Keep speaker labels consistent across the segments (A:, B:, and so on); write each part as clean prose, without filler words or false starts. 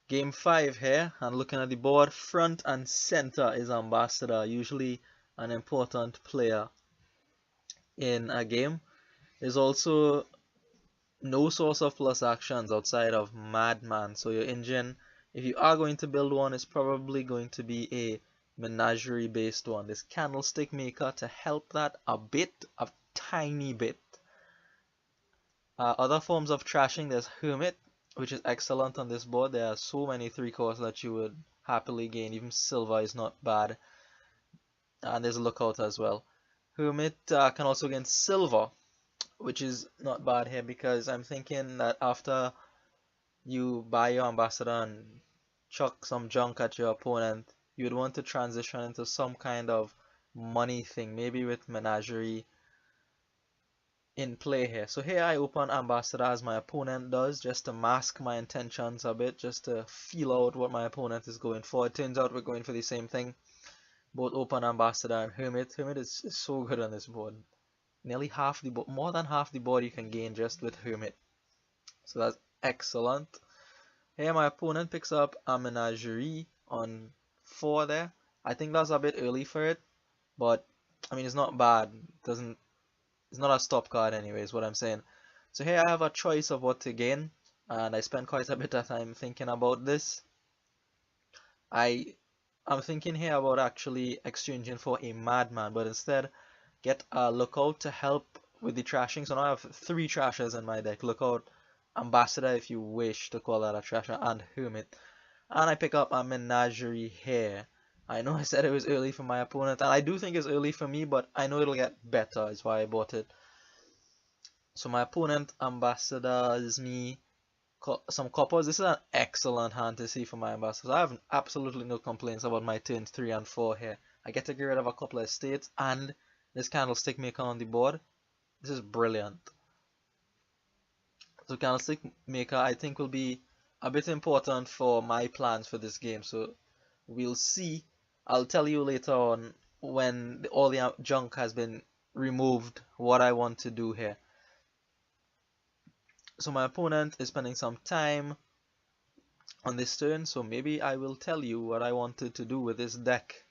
A: Game 5 here, and looking at the board, front and center is Ambassador, usually an important player in a game. There's also no source of plus actions outside of Madman, so your engine, if you are going to build one, is probably going to be a menagerie based one. This Candlestick Maker to help that a bit, a tiny bit. Other forms of trashing, there's Hermit, which is excellent on this board. There are so many 3 cores that you would happily gain. Even silver is not bad. And there's a Lookout as well. Hermit can also gain silver, which is not bad here because I'm thinking that after you buy your ambassador and chuck some junk at your opponent, you would want to transition into some kind of money thing, maybe with Menagerie in play here. So here I open Ambassador as my opponent does, just to mask my intentions a bit, just to feel out what my opponent is going for. It turns out we're going for the same thing. Both open Ambassador and Hermit. Hermit is so good on this board. Nearly half the board, more than half the board you can gain just with Hermit. So that's excellent. Here my opponent picks up a Menagerie on 4 there. I think that's a bit early for it, but I mean it's not bad. It's not a stop card anyway, is what I'm saying. So here I have a choice of what to gain, and I spent quite a bit of time thinking about this. I'm thinking here about actually exchanging for a Madman, but instead get a Lookout to help with the trashing. So now I have 3 trashers in my deck. Lookout, Ambassador if you wish to call that a trasher, and Hermit. And I pick up a Menagerie here. I know I said it was early for my opponent, and I do think it's early for me, but I know it'll get better, is why I bought it. So my opponent ambassadors me some coppers. This is an excellent hand to see for my ambassadors. I have absolutely no complaints about my turns 3 and 4 here. I get to get rid of a couple of estates and this Candlestick Maker on the board. This is brilliant. So Candlestick Maker I think will be a bit important for my plans for this game. So we'll see. I'll tell you later on when all the junk has been removed what I want to do here. So my opponent is spending some time on this turn, so maybe I will tell you what I wanted to do with this deck.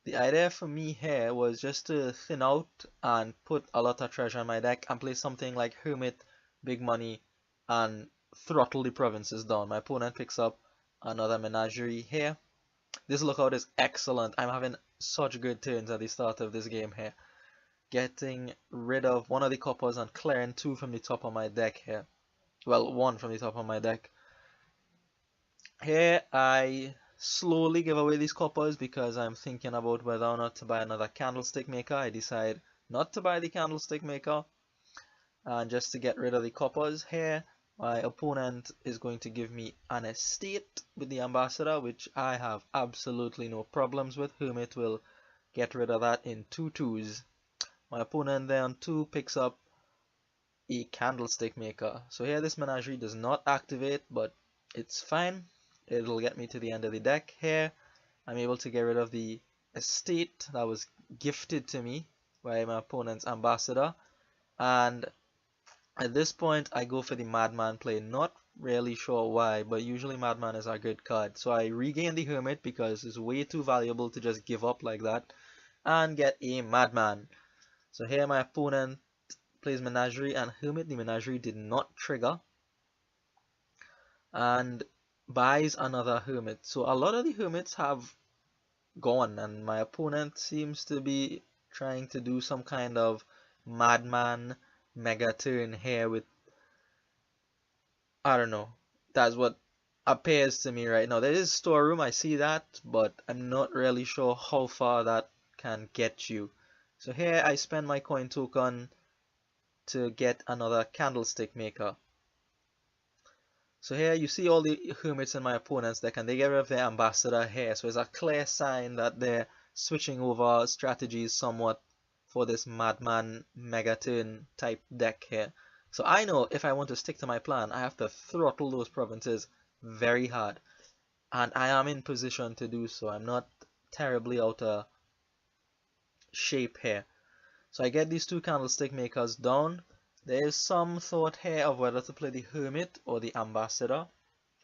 A: The idea for me here was just to thin out and put a lot of treasure in my deck and play something like Hermit, Big Money, and throttle the provinces down. My opponent picks up another Menagerie here. This Lookout is excellent. I'm having such good turns at the start of this game here. Getting rid of one of the coppers and clearing 2 from the top of my deck here. Well, 1 from the top of my deck. Here I slowly give away these coppers because I'm thinking about whether or not to buy another Candlestick Maker. I decide not to buy the Candlestick Maker and just to get rid of the coppers. Here my opponent is going to give me an estate with the Ambassador, which I have absolutely no problems with. Hermit will get rid of that in 2 twos. My opponent then on 2 picks up a Candlestick Maker. So here this Menagerie does not activate, but it's fine. It'll get me to the end of the deck. Here I'm able to get rid of the estate that was gifted to me by my opponent's Ambassador. And at this point I go for the Madman play. Not really sure why, but usually Madman is a good card. So I regain the Hermit because it's way too valuable to just give up like that, and get a Madman. So here my opponent plays Menagerie and Hermit. The Menagerie did not trigger and buys another Hermit. So a lot of the Hermits have gone and my opponent seems to be trying to do some kind of Madman mega turn here with, I don't know, that's what appears to me right now. There is Storeroom, I see that, but I'm not really sure how far that can get you. So here I spend my coin token to get another Candlestick Maker. So here you see all the Hermits in my opponent's deck and they get rid of their Ambassador here. So it's a clear sign that they're switching over strategies somewhat for this Madman Megaturn type deck here. So I know if I want to stick to my plan, I have to throttle those provinces very hard. And I am in position to do so. I'm not terribly out of shape here. So I get these 2 Candlestick Makers down. There is some thought here of whether to play the Hermit or the Ambassador.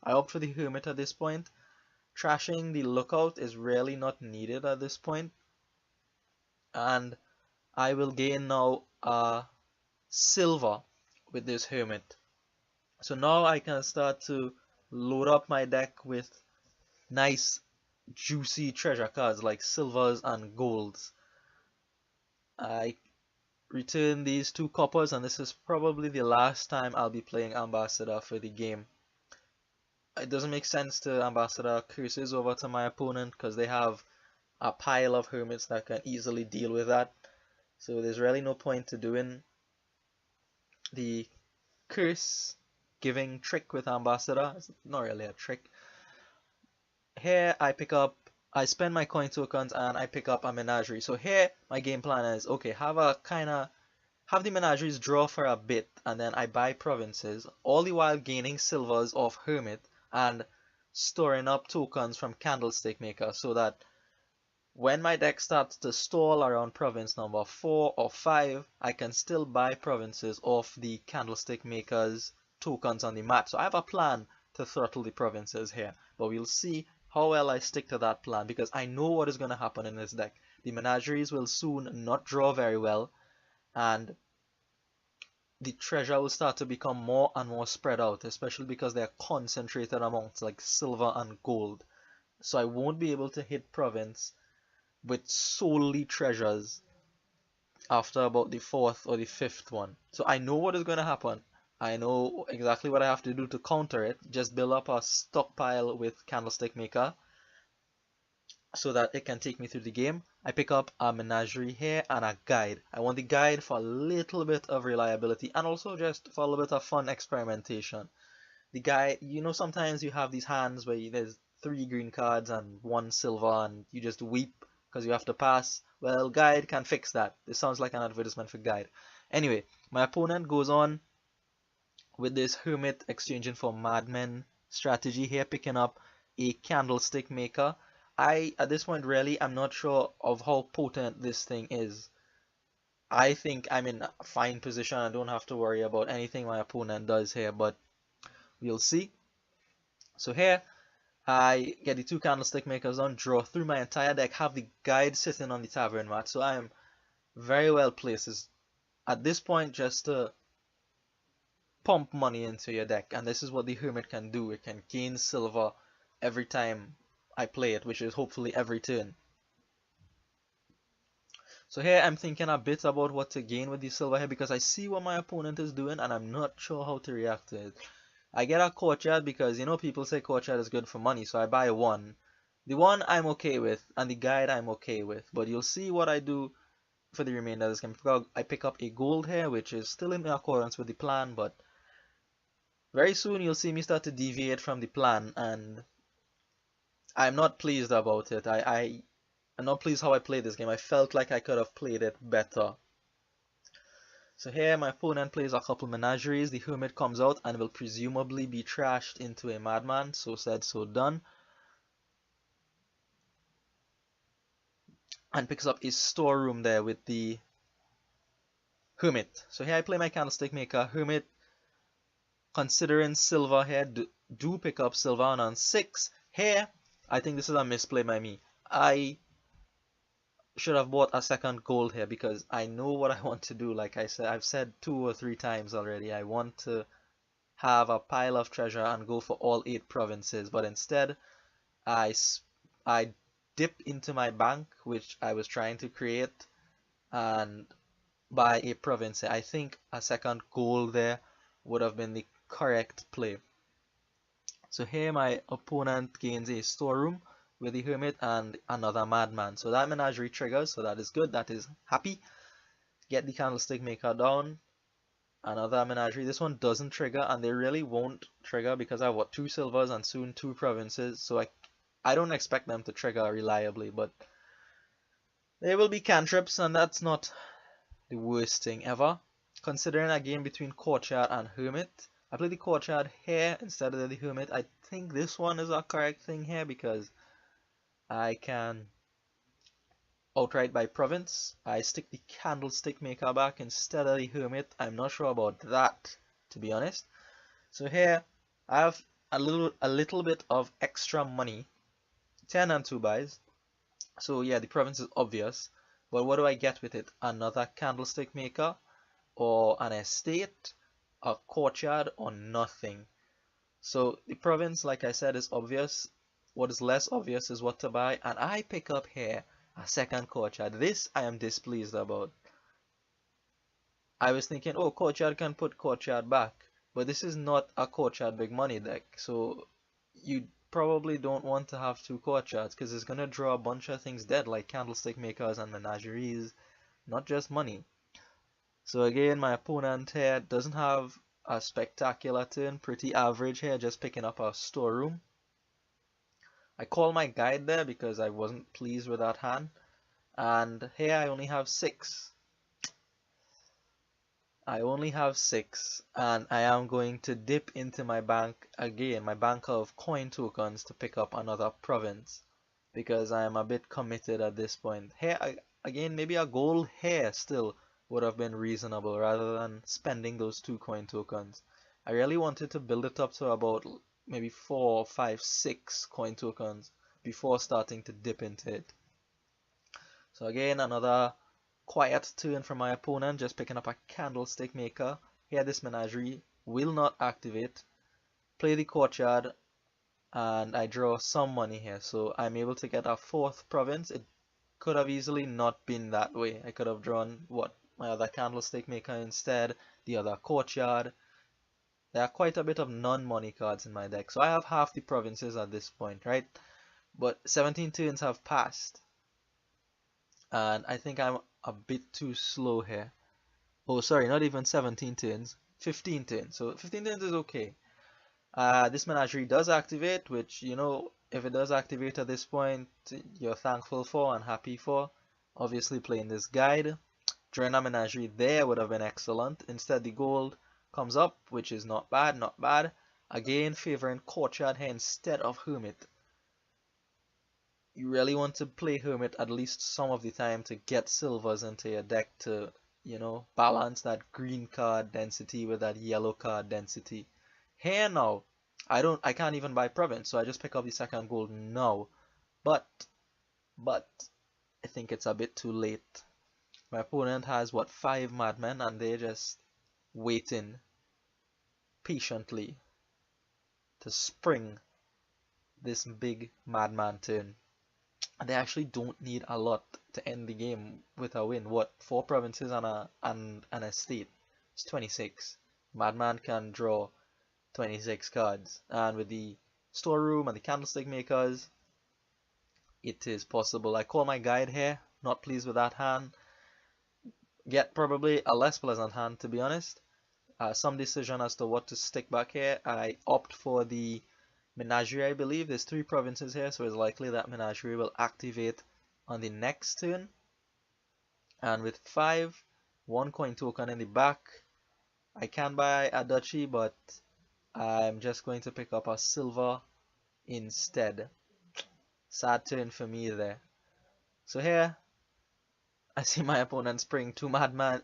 A: I opt for the Hermit at this point. Trashing the Lookout is really not needed at this point, and I will gain now silver with this Hermit. So now I can start to load up my deck with nice juicy treasure cards like silvers and golds. I return these 2 coppers, and this is probably the last time I'll be playing Ambassador for the game. It doesn't make sense to Ambassador curses over to my opponent because they have a pile of hermits that can easily deal with that. So there's really no point to doing the curse giving trick with Ambassador. It's not really a trick. Here I spend my coin tokens and I pick up a menagerie. So here my game plan is, okay, have the menageries draw for a bit, and then I buy provinces, all the while gaining silvers off Hermit and storing up tokens from Candlestick Maker, so that when my deck starts to stall around province number 4 or 5, I can still buy provinces off the Candlestick Maker's tokens on the map. So I have a plan to throttle the provinces here, but we'll see how well I stick to that plan, because I know what is going to happen in this deck. The menageries will soon not draw very well, and the treasure will start to become more and more spread out, especially because they are concentrated amounts like silver and gold. So I won't be able to hit province with solely treasures after about the 4th or the 5th one. So I know what is going to happen. I know exactly what I have to do to counter it. Just build up a stockpile with Candlestick Maker so that it can take me through the game. I pick up a menagerie here and a guide. I want the guide for a little bit of reliability and also just for a little bit of fun experimentation. The guide, you know, sometimes you have these hands where there's 3 green cards and 1 silver and you just weep because you have to pass. Well, guide can fix that. This sounds like an advertisement for guide. Anyway, my opponent goes on with this Hermit exchanging for Madman strategy here, picking up a Candlestick Maker. At this point, really, I'm not sure of how potent this thing is. I think I'm in a fine position. I don't have to worry about anything my opponent does here, but we'll see. So here, I get the 2 Candlestick Makers on, draw through my entire deck, have the guide sitting on the tavern mat, so I am very well placed at this point just to pump money into your deck, and this is what the Hermit can do. It can gain silver every time I play it, which is hopefully every turn. So here I'm thinking a bit about what to gain with the silver here, because I see what my opponent is doing and I'm not sure how to react to it. I get a courtyard because, you know, people say courtyard is good for money, so I buy 1. The 1 I'm okay with, and the guide I'm okay with, but you'll see what I do for the remainder of this game. I pick up a gold here, which is still in accordance with the plan, but very soon you'll see me start to deviate from the plan, and I'm not pleased about it. I'm not pleased how I played this game. I felt like I could have played it better. So here my opponent plays a couple menageries. The Hermit comes out and will presumably be trashed into a Madman. So said, so done. And picks up a Storeroom there with the Hermit. So here I play my Candlestick Maker. Hermit, considering silver here, do pick up silver on 6. Here, I think this is a misplay by me. I should have bought a second gold here because I know what I want to do. Like I said, I've said 2 or 3 times already, I want to have a pile of treasure and go for all 8 provinces, but instead I dip into my bank, which I was trying to create, and buy a province. I think a second gold there would have been the correct play. So here my opponent gains a Storeroom with the Hermit and another Madman. So that menagerie triggers, so that is good, that is happy. Get the Candlestick Maker down. Another menagerie. This one doesn't trigger, and they really won't trigger because I have, what, 2 silvers and soon 2 provinces. So I don't expect them to trigger reliably, but there will be cantrips, and that's not the worst thing ever. Considering a game between Courtyard and Hermit, I play the Courtyard here instead of the Hermit. I think this one is a correct thing here because I can outright buy province. I stick the Candlestick Maker back instead of the Hermit. I'm not sure about that, to be honest. So here I have a little bit of extra money. 10 and 2 buys. So yeah, the province is obvious. But what do I get with it? Another candlestick maker, or an estate, a courtyard, or nothing. So the province, like I said, is obvious. What is less obvious is what to buy, and I pick up here a second courtyard. This I am displeased about. I was thinking, oh, courtyard can put courtyard back, but this is not a courtyard big money deck, so you probably don't want to have two courtyards because it's gonna draw a bunch of things dead like candlestick makers and menageries, not just money. So again, my opponent here doesn't have a spectacular turn, pretty average here, just picking up a storeroom. I call my guide there because I wasn't pleased with that hand, and here I only have 6. I only have 6, and I am going to dip into my bank again, my bank of coin tokens, to pick up another province because I am a bit committed at this point. Here, again, maybe a gold here still would have been reasonable rather than spending those 2 coin tokens. I really wanted to build it up to about maybe 4, 5, 6 coin tokens before starting to dip into it. So again, another quiet turn from my opponent, just picking up a candlestick maker. Here this menagerie will not activate. Play the courtyard, and I draw some money here, so I'm able to get a 4th province. It could have easily not been that way. I could have drawn my other candlestick maker instead, the other courtyard. There are quite a bit of non-money cards in my deck, so I have half the provinces at this point, right? But 17 turns have passed, and I think I'm a bit too slow here. Oh, sorry, not even 17 turns, 15 turns. So 15 turns is okay. This menagerie does activate, which, you know, if it does activate at this point, you're thankful for and happy for. Obviously playing this guide. Drawing a menagerie there would have been excellent. Instead, the gold comes up, which is not bad, not bad. Again, favoring courtyard here instead of hermit. You really want to play hermit at least some of the time to get silvers into your deck to, you know, balance that green card density with that yellow card density. Here now, I can't even buy province, so I just pick up the second gold now. But I think it's a bit too late. My opponent has what, 5 madmen, and they're just waiting patiently to spring this big madman turn. And they actually don't need a lot to end the game with a win. What, 4 provinces and an estate? It's 26. Madman can draw 26 cards, and with the storeroom and the candlestick makers, it is possible. I call my guide here, not pleased with that hand. Get probably a less pleasant hand, to be honest. Some decision as to what to stick back here. I opt for the menagerie, I believe. There's 3 provinces here, so it's likely that menagerie will activate on the next turn. And with 5, 1 coin token in the back, I can buy a duchy, but I'm just going to pick up a silver instead. Sad turn for me there. So here, I see my opponent spring 2 madmen,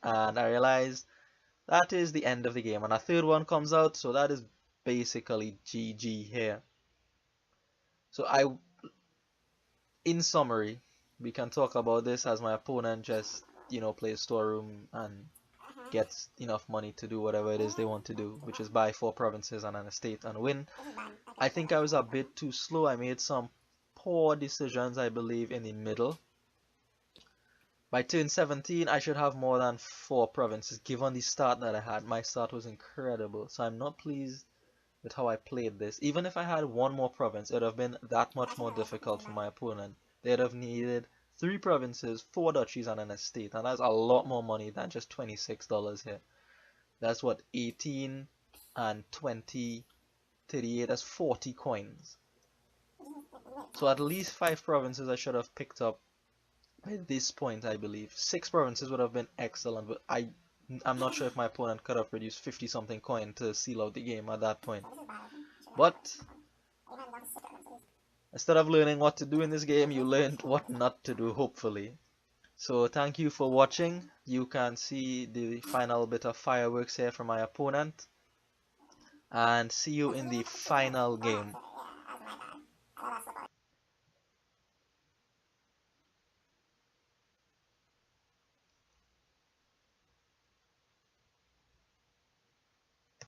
A: and I realize that is the end of the game. And a 3rd one comes out, so that is basically GG here. So in summary, we can talk about this as my opponent just, you know, plays storeroom and gets enough money to do whatever it is they want to do, which is buy 4 provinces and an estate and win. I think I was a bit too slow. I made some poor decisions, I believe, in the middle. By turn 17, I should have more than 4 provinces, given the start that I had. My start was incredible, so I'm not pleased with how I played this. Even if I had 1 more province, it would have been that much more difficult for my opponent. They'd have needed 3 provinces, 4 duchies, and an estate, and that's a lot more money than just $26 here. That's what, 18 and 20, 38, that's 40 coins. So at least 5 provinces I should have picked up at this point, I believe. 6 provinces would have been excellent, but I'm not sure if my opponent could have produced 50 something coin to seal out the game at that point. But instead of learning what to do in this game, you learned what not to do, hopefully. So thank you for watching. You can see the final bit of fireworks here from my opponent. and see you in the final game.